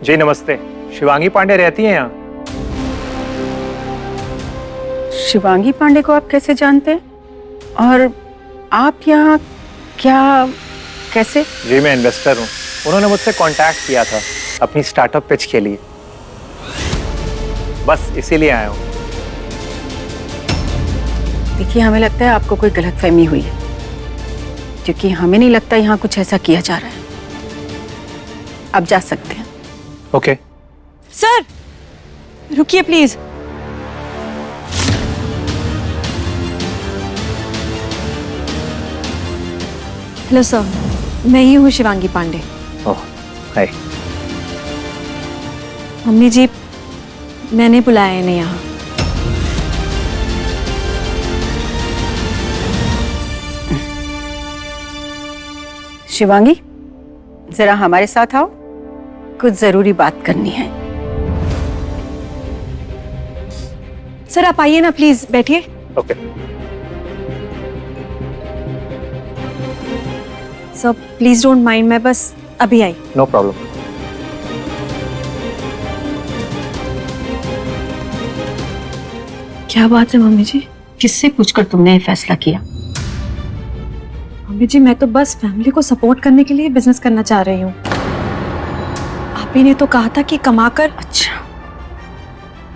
जी नमस्ते। शिवांगी पांडे रहती हैं यहाँ? शिवांगी पांडे को आप कैसे जानते हैं? और आप यहाँ क्या कैसे? जी मैं इन्वेस्टर हूँ। उन्होंने मुझसे कांटेक्ट किया था अपनी स्टार्टअप पिच के लिए, बस इसीलिए आया हूँ। देखिए, हमें लगता है आपको कोई गलतफहमी हुई है, क्योंकि हमें नहीं लगता यहाँ कुछ ऐसा किया जा रहा है। आप जा सकते हैं। ओके। सर रुकिए प्लीज। हेलो सर, मैं ही हूँ शिवांगी पांडे। ओह हाय। मम्मी जी, मैंने बुलाया इन्हें यहाँ। शिवांगी, जरा हमारे साथ आओ, कुछ जरूरी बात करनी है। सर आप आइए ना, प्लीज बैठिए। Okay. Sir please don't mind, मैं बस अभी आई। No problem. क्या बात है मम्मी जी? किससे पूछकर तुमने ये फैसला किया? मम्मी जी, मैं तो बस फैमिली को सपोर्ट करने के लिए बिजनेस करना चाह रही हूँ। आप ही ने तो कहा था कि कमाकर। अच्छा,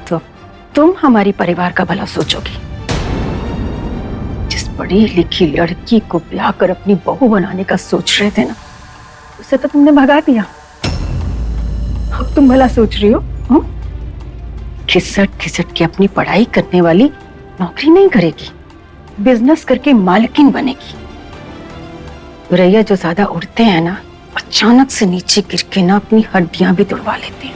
तो तुम हमारी परिवार का भला सोचोगी? जिस पढ़ी लिखी लड़की को ब्याह कर अपनी बहू बनाने का सोच रहे थे ना, उसे तो तुमने भगा दिया। अब तुम भला सोच रही हो खिसट खिसट के अपनी पढ़ाई करने वाली नौकरी नहीं करेगी, बिजनेस करके मालकिन बनेगी। रैया जो ज्यादा उड़ते हैं ना, अचानक से नीचे गिर के ना अपनी हड्डियां भी तुड़वा लेते हैं।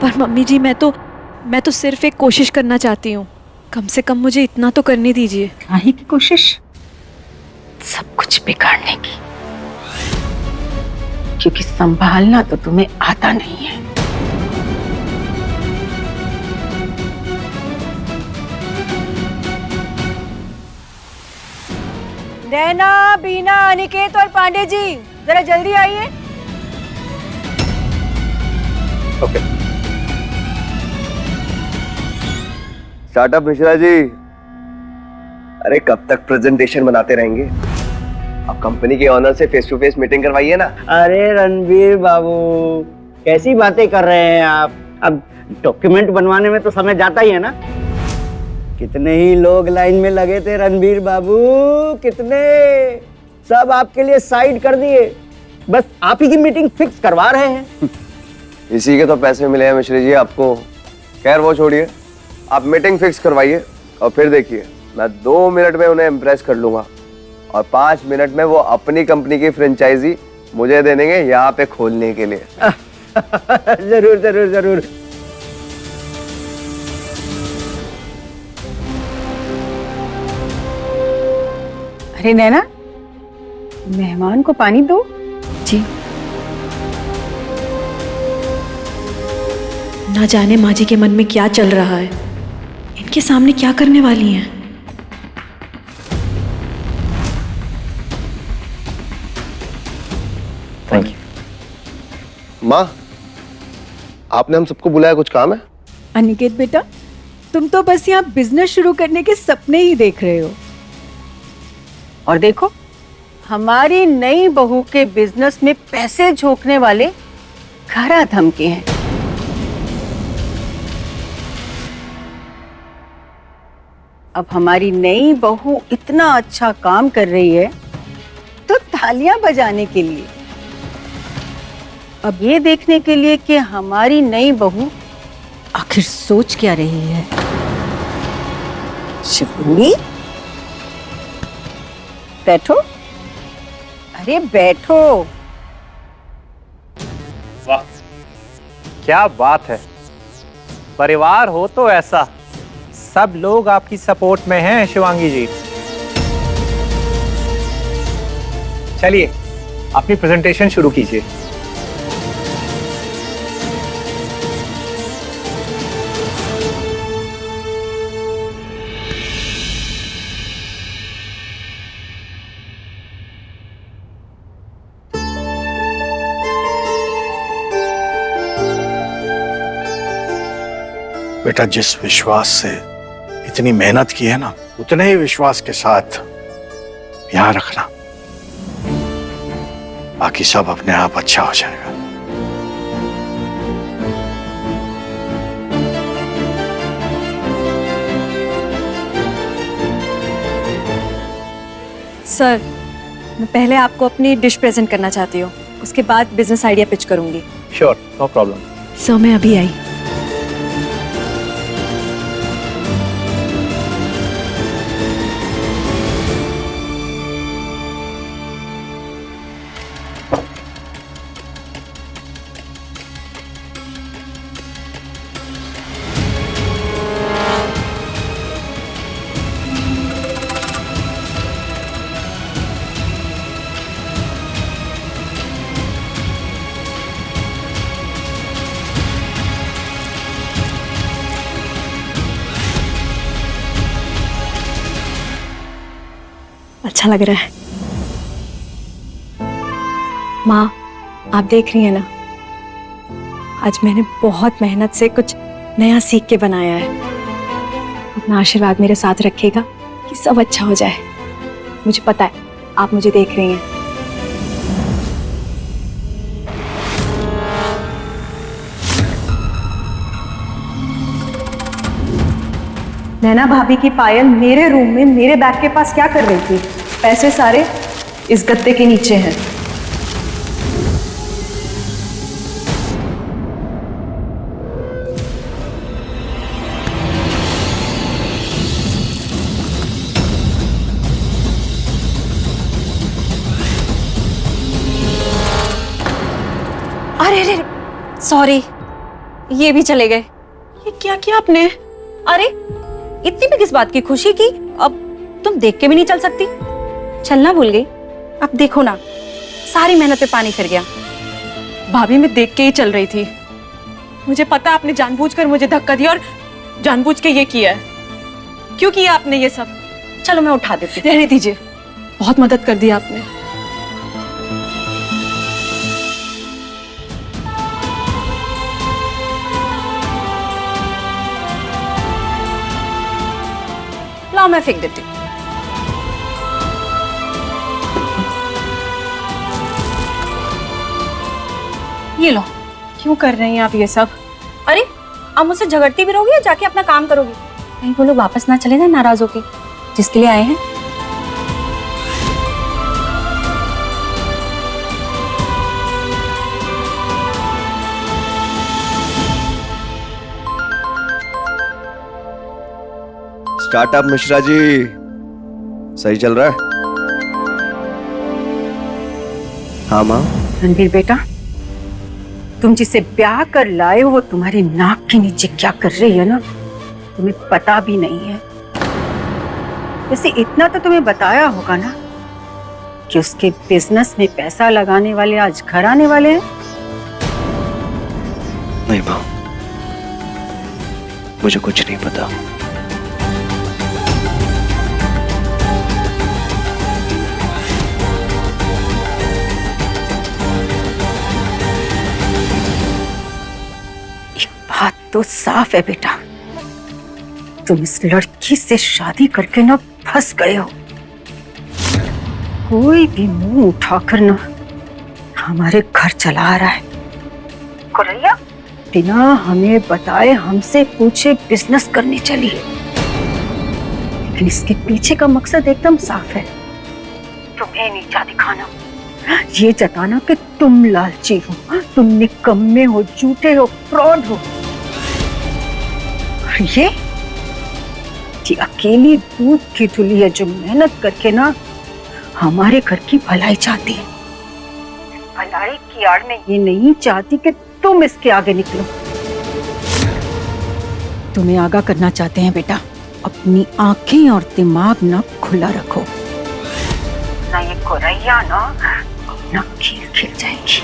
पर मम्मी जी, मैं तो सिर्फ एक कोशिश करना चाहती हूँ। कम से कम मुझे इतना तो करने दीजिए। काहे की कोशिश? सब कुछ बिगाड़ने की। क्योंकि संभालना तो तुम्हें आता नहीं है। नैना, बीना, अनिकेत और पांडे जी, जरा जल्दी आइए। ओके। स्टार्टअप मिश्रा जी, अरे कब तक प्रेजेंटेशन बनाते रहेंगे? अब कंपनी के ऑनर से फेस टू फेस मीटिंग करवाइए ना। अरे रणबीर बाबू, कैसी बातें कर रहे हैं आप? अब डॉक्यूमेंट बनवाने में तो समय जाता ही है ना। कितने ही लोग लाइन में लगे थे रणबीर बाबू, कितने, सब आपके लिए साइड कर दिए। बस आप ही की मीटिंग फिक्स करवा रहे हैं। इसी के तो पैसे मिले हैं मिश्रा जी आपको। खैर वो छोड़िए, आप मीटिंग फिक्स करवाइए और फिर देखिए, मैं 2 मिनट में उन्हें इम्प्रेस कर लूंगा और 5 मिनट में वो अपनी कंपनी की फ्रेंचाइजी मुझे दे देंगे यहाँ पे खोलने के लिए। जरूर जरूर जरूर। अरे नैना, मेहमान को पानी दो। जी। ना जाने माँ जी के मन में क्या चल रहा है, इनके सामने क्या करने वाली हैं। Thank you. माँ, आपने हम सबको बुलाया, कुछ काम है? अनिकेत बेटा, तुम तो बस यहाँ बिजनेस शुरू करने के सपने ही देख रहे हो। और देखो, हमारी नई बहू के बिजनेस में पैसे झोंकने वाले खरा धमके हैं। अब हमारी नई बहू इतना अच्छा काम कर रही है तो तालियां बजाने के लिए, अब ये देखने के लिए कि हमारी नई बहू आखिर सोच क्या रही है। शिवांगी, बैठो। अरे बैठो। वाह क्या बात है, परिवार हो तो ऐसा, सब लोग आपकी सपोर्ट में हैं शिवांगी जी। चलिए अपनी प्रेजेंटेशन शुरू कीजिए। बेटा जिस विश्वास से इतनी मेहनत की है ना, उतने ही विश्वास के साथ यहाँ रखना, बाकी सब अपने आप अच्छा हो जाएगा। सर, मैं पहले आपको अपनी डिश प्रेजेंट करना चाहती हूँ, उसके बाद बिजनेस आइडिया पिच करूंगी। Sure, no problem. सर, मैं अभी आई। अच्छा लग रहा है। माँ, आप देख रही हैं ना, आज मैंने बहुत मेहनत से कुछ नया सीख के बनाया है। अपना आशीर्वाद मेरे साथ रखिएगा कि सब अच्छा हो जाए। मुझे पता है आप मुझे देख रही हैं। नैना भाभी की पायल मेरे रूम में मेरे बैग के पास क्या कर रही थी? पैसे सारे इस गद्दे के नीचे हैं। अरे अरे, सॉरी, ये भी चले गए। ये क्या किया आपने? अरे इतनी भी किस बात की खुशी की? अब तुम देख के भी नहीं चल सकती? चलना भूल गई? अब देखो ना, सारी मेहनत पे पानी फिर गया। भाभी मैं देख के ही चल रही थी। मुझे पता आपने जानबूझकर मुझे धक्का दिया और जानबूझ के ये किया है। क्यों किया आपने ये सब? चलो मैं उठा देती हूँ। रहने दीजिए, बहुत मदद कर दी आपने। लाओ मैं फेंक देती हूँ। ये लो। क्यों कर रही हैं आप ये सब? अरे अब मुझसे झगड़ती भी रहोगी या जाके अपना काम करोगी? कहीं वो लोग वापस ना चले जाए नाराज होके, जिसके लिए आए हैं। स्टार्टअप मिश्रा जी सही चल रहा है? हाँ माँ। रणबीर बेटा, तुम जिसे ब्याह कर लाए हो वो तुम्हारी नाक के नीचे क्या कर रही है ना, तुम्हें पता भी नहीं है। वैसे इतना तो तुम्हें बताया होगा ना कि उसके बिजनेस में पैसा लगाने वाले आज घर आने वाले हैं। नहीं माँ, मुझे कुछ नहीं पता। बात तो साफ है बेटा, तुम इस लड़की से शादी करके ना फंस गए हो। कोई भी मुंह उठाकर ना हमारे घर चला आ रहा है। कुरैया बिना हमें बताए हमसे पूछे बिजनेस करने चली, लेकिन इसके पीछे का मकसद एकदम साफ है, तुम्हें नीचा दिखाना, ये जताना कि तुम लालची हो, तुम निकम्मे हो, झूठे हो, फ्रॉड हो। और ये अकेली दूध की धुली है जो मेहनत करके ना हमारे घर की भलाई चाहती है। भलाई की आड़ में ये नहीं चाहती कि तुम इसके आगे निकलो। तुम्हें आगाह करना चाहते हैं बेटा, अपनी आंखें और दिमाग ना खुला रखो, ना ये कुरैया ना खील खिल जाएगी।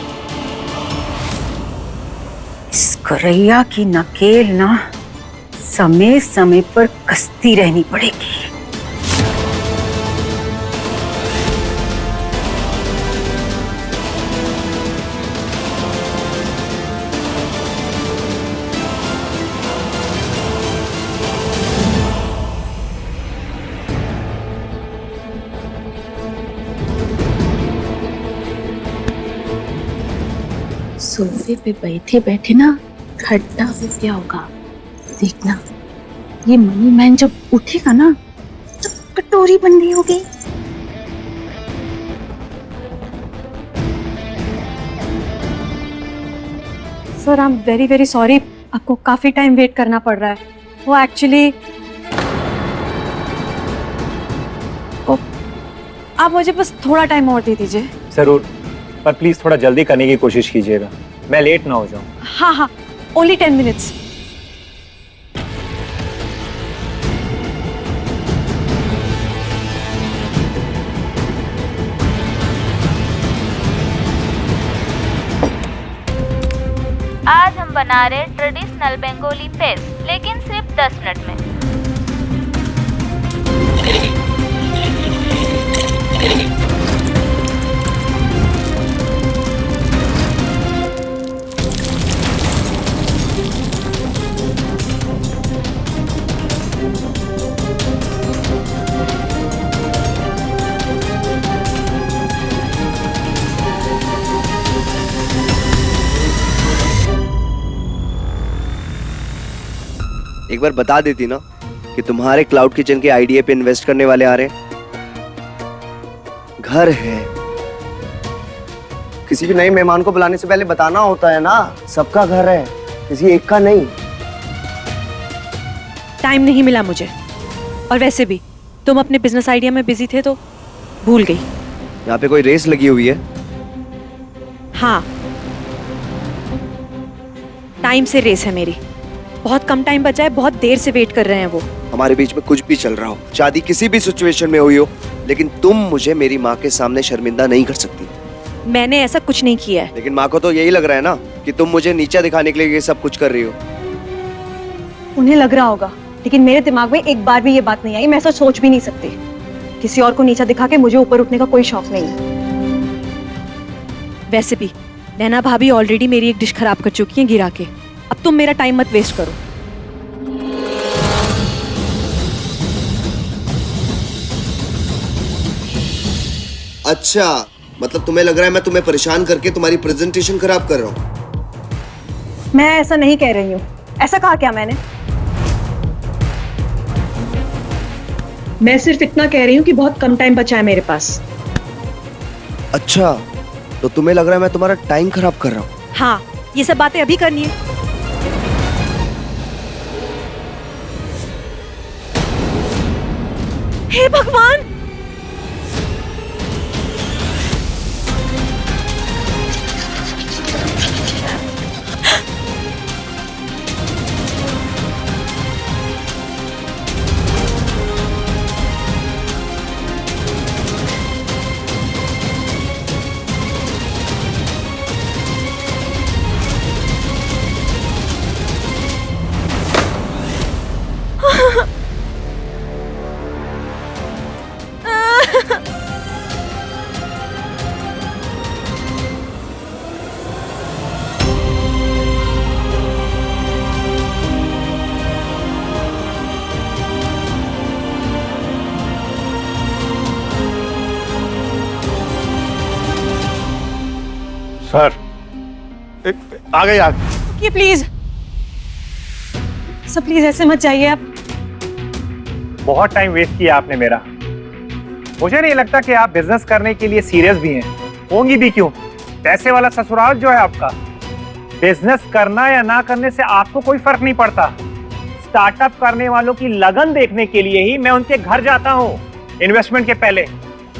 इस कुरैया की नकेल ना समय समय पर कसती रहनी पड़ेगी। सोफे पे बैठे बैठे ना खट्टा हो गया होगा। देखना, ये मनी मैन जब उठेगा ना तो कटोरी बंदी हो गई। Sir I am very very sorry, आपको काफी टाइम वेट करना पड़ रहा है। वो एक्चुअली आप मुझे बस थोड़ा टाइम और दे दीजिए। जरूर, पर प्लीज थोड़ा जल्दी करने की कोशिश कीजिएगा, मैं लेट ना हो जाऊं। हाँ हाँ, ओनली 10 मिनट्स। आज हम बना रहे ट्रेडिशनल बंगाली पेस्ट, लेकिन सिर्फ 10 मिनट में। एक बार बता देती ना कि तुम्हारे क्लाउड किचन के आइडिया पे इन्वेस्ट करने वाले आ रहे हैं। घर है, किसी भी नए मेहमान को बुलाने से पहले बताना होता है ना, सबका घर है, किसी एक का नहीं। टाइम नहीं मिला मुझे, और वैसे भी तुम अपने बिजनेस आइडिया में बिजी थे तो भूल गई। यहाँ पे कोई रेस लगी हुई है? हाँ, टाइम से रेस है मेरी। बहुत कम टाइम बचा है, बहुत देर से वेट कर रहे हैं वो। हमारे बीच में कुछ भी चल रहा हो, शादी किसी भी सिचुएशन में हुई हो, लेकिन तुम मुझे मेरी माँ के सामने शर्मिंदा नहीं कर सकती। मैंने ऐसा कुछ नहीं किया है। लेकिन माँ को तो यही लग रहा है ना कि तुम मुझे नीचा दिखाने के लिए ये सब कुछ कर रही हो। उन्हें लग रहा होगा, लेकिन मेरे दिमाग में एक बार भी ये बात नहीं आई। मैं ऐसा सोच भी नहीं सकती। किसी और को नीचा दिखा के मुझे ऊपर उठने का कोई शौक नहीं है। वैसे भी नैना भाभी ऑलरेडी मेरी एक डिश खराब कर चुकी हैं गिरा के। अब तुम मेरा टाइम मत वेस्ट करो। अच्छा, मतलब तुम्हें लग रहा है मैं तुम्हें परेशान करके तुम्हारी प्रेजेंटेशन खराब कर रहा हूँ? मैं ऐसा नहीं कह रही हूँ। ऐसा कहा क्या मैंने? मैं सिर्फ इतना कह रही हूँ कि बहुत कम टाइम बचा है मेरे पास। अच्छा, तो तुम्हें लग रहा है मैं तुम्हारा टाइम खराब कर रहा हूँ? हाँ, ये सब बातें अभी करनी है। हे भगवान! सर, आ गए। ये प्लीज सर, प्लीज ऐसे मत जाइए आप। बहुत टाइम वेस्ट किया आपने मेरा। मुझे नहीं लगता कि आप बिजनेस करने के लिए सीरियस भी हैं। होंगी भी क्यों? पैसे वाला ससुराल जो है आपका। बिजनेस करना या ना करने से आपको कोई फर्क नहीं पड़ता। स्टार्टअप करने वालों की लगन देखने के लिए ही मैं उनके घर जाता हूँ इन्वेस्टमेंट के पहले,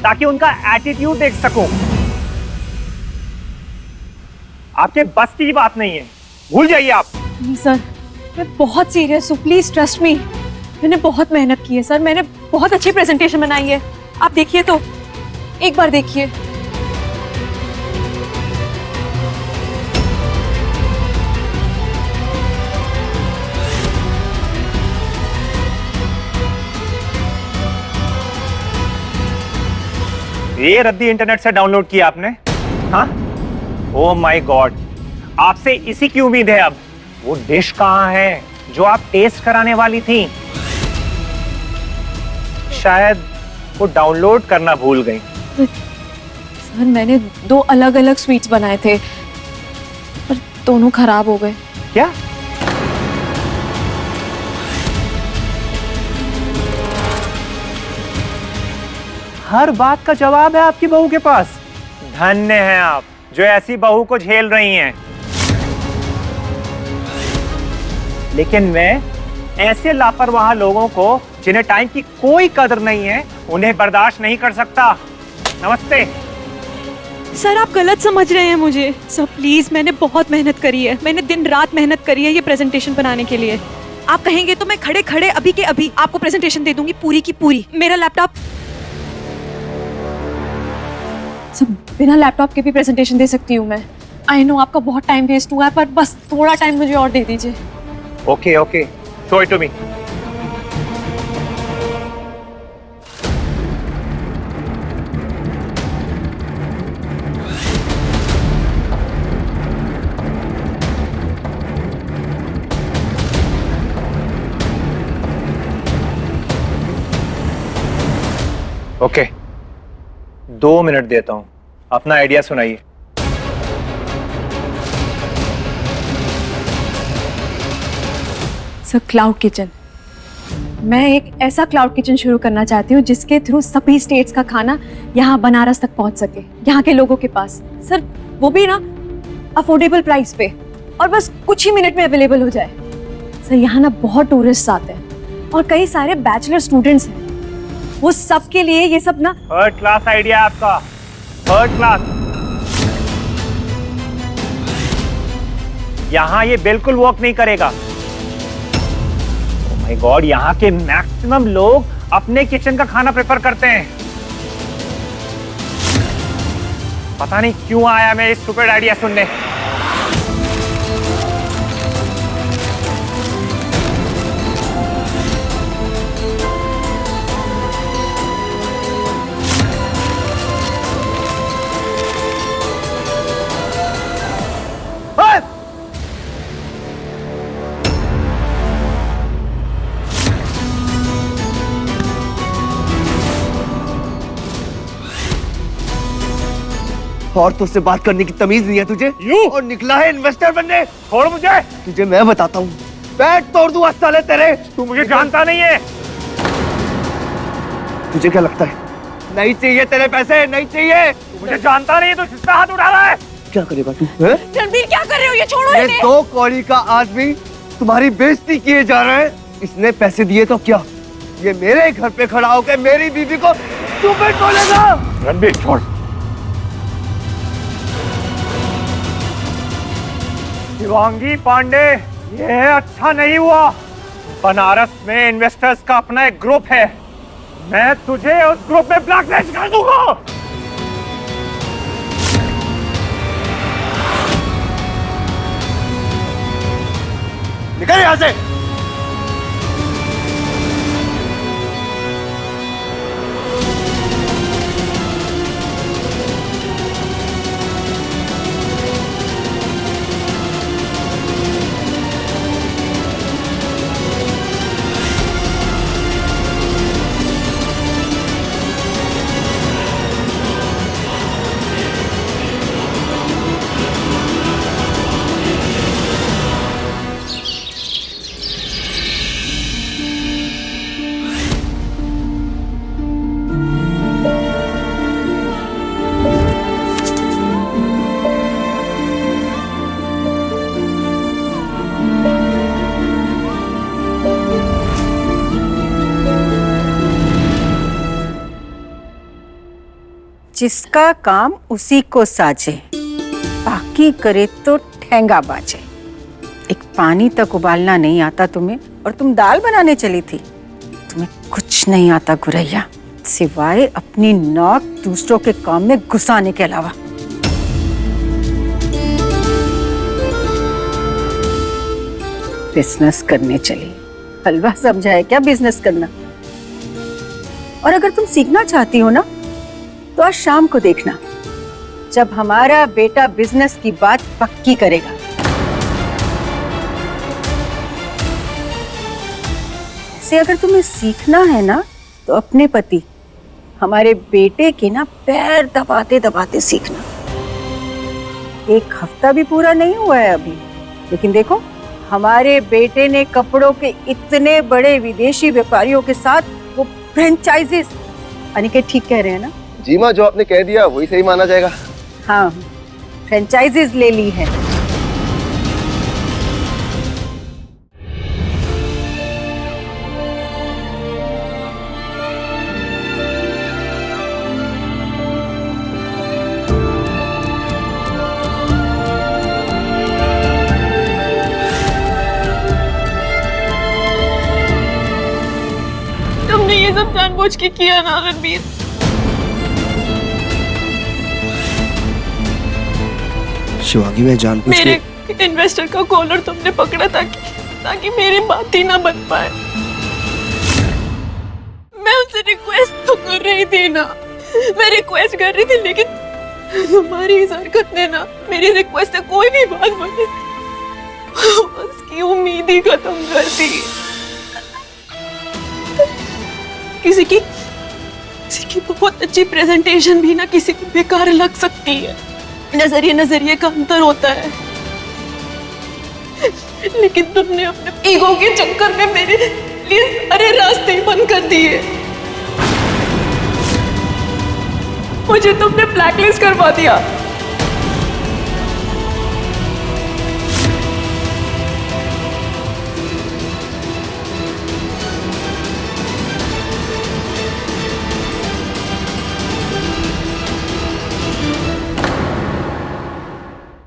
ताकि उनका एटीट्यूड देख सकूं। आपके बस की बात नहीं है, भूल जाइए आप। नहीं सर, मैं बहुत सीरियस हूँ, प्लीज ट्रस्ट मी। मैंने बहुत मेहनत की है सर, मैंने बहुत अच्छी प्रेजेंटेशन बनाई है। आप देखिए तो, एक बार देखिए। ये रद्दी इंटरनेट से डाउनलोड किया आपने? हाँ, ओह माय गॉड, आपसे इसी की उम्मीद है। अब वो डिश कहाँ है जो आप टेस्ट कराने वाली थी? शायद वो डाउनलोड करना भूल गई। सर, मैंने 2 अलग अलग स्वीट्स बनाए थे, पर दोनों खराब हो गए। क्या? हर बात का जवाब है आपकी बहू के पास। धन्य हैं आप जो ऐसी बहू को झेल रही हैं। लेकिन मैं ऐसे लापरवाह लोगों को जिन्हें टाइम की कोई कदर नहीं है, उन्हें बर्दाश्त नहीं कर सकता। नमस्ते। सर आप गलत समझ रहे हैं मुझे। सर प्लीज, मैंने बहुत मेहनत करी है, मैंने दिन रात मेहनत करी है ये प्रेजेंटेशन बनाने के लिए। आप कहेंगे तो मैं खड़े खड़े अभी के अभी आपको प्रेजेंटेशन दे दूंगी पूरी की पूरी। मेरा लैपटॉप, सब बिना लैपटॉप के भी प्रेजेंटेशन दे सकती हूँ मैं। आई नो आपका बहुत टाइम वेस्ट हुआ है, पर बस थोड़ा टाइम मुझे और दे दीजिए। Okay okay, show it to me. Okay, 2 minute देता हूं, अपना आइडिया सुनाइए। सर क्लाउड किचन, मैं एक ऐसा क्लाउड किचन शुरू करना चाहती हूँ जिसके थ्रू सभी स्टेट्स का खाना यहाँ बनारस तक पहुँच सके, यहाँ के लोगों के पास। सर वो भी ना अफोर्डेबल प्राइस पे, और बस कुछ ही मिनट में अवेलेबल हो जाए। सर यहाँ ना बहुत टूरिस्ट आते हैं और कई सारे बैचलर स्टूडेंट्स हैं, वो सब के लिए ये सब ना थर्ड क्लास आइडिया आपका, थर्ड क्लास। यहां ये बिल्कुल वर्क नहीं करेगा। ओह माय गॉड, यहां के मैक्सिमम लोग अपने किचन का खाना प्रेफर करते हैं। पता नहीं क्यों आया मैं इस स्टूपिड आइडिया सुनने। और तुझसे बात करने की तमीज नहीं है तुझे? और निकला है इन्वेस्टर बनने। छोड़ मुझे। तुझे मैं बताता हूँ, पैर तोड़ दूं साले तेरे। तू मुझे जानता नहीं है। तुझे क्या लगता है नहीं चाहिए तेरे पैसे? नहीं चाहिए। तू मुझे जानता नहीं है, तो किसका हाथ उठा रहा है? क्या करेगा तू? रणबीर क्या कर रहे हो? ये छोड़ो ये इन्हें। 2 कौड़ी का आदमी तुम्हारी बेइज्जती किए जा रहा है। इसने पैसे दिए तो क्या, ये मेरे घर पे खड़ा होकर मेरी बीवी को स्टूपिड बोलेगा? रणबीर छोड़। शिवांगी पांडे, ये अच्छा नहीं हुआ। बनारस में इन्वेस्टर्स का अपना एक ग्रुप है, मैं तुझे उस ग्रुप में ब्लैकलिस्ट कर दूंगा। निकल यहां से। जिसका काम उसी को साजे, बाकी करे तो ठेंगा बाजे। एक पानी तक उबालना नहीं आता तुम्हें, और तुम दाल बनाने चली थी। तुम्हें कुछ नहीं आता गुरैया, सिवाय अपनी नाक दूसरों के काम में घुसाने के अलावा। बिजनेस करने चली, हलवा समझा है क्या बिजनेस करना? और अगर तुम सीखना चाहती हो ना, तो आज शाम को देखना, जब हमारा बेटा बिजनेस की बात पक्की करेगा। से अगर तुम्हें सीखना है ना, तो अपने पति हमारे बेटे के ना पैर दबाते दबाते सीखना। एक हफ्ता भी पूरा नहीं हुआ है अभी, लेकिन देखो हमारे बेटे ने कपड़ों के इतने बड़े विदेशी व्यापारियों के साथ वो फ्रेंचाइजीज, अनिकेत ठीक कह रहे हैं ना? जी माँ, जो आपने कह दिया वही सही माना जाएगा। हाँ, फ्रेंचाइजीज ले ली है। तुमने ये सब जानबूझ के किया ना रणबीर। शिवांगी, मैं जानबूझ के मेरे इन्वेस्टर का कॉलर तुमने पकड़ा ताकि मेरी बात ही ना बन पाए। मैं उनसे रिक्वेस्ट तो कर रही थी ना, मैं रिक्वेस्ट कर रही थी, लेकिन तुम्हारी इस हरकत ने ना मेरी रिक्वेस्ट से कोई भी बात बने उसकी उम्मीद ही खत्म कर दी। किसी की बहुत अच्छी प्रेजेंटेशन भी ना किसी को बेकार लग सकती है। नजरिए का अंतर होता है, लेकिन तुमने अपने ईगो के चक्कर में मेरे लिए सारे रास्ते ही बंद कर दिए। मुझे तुमने ब्लैकलिस्ट करवा दिया।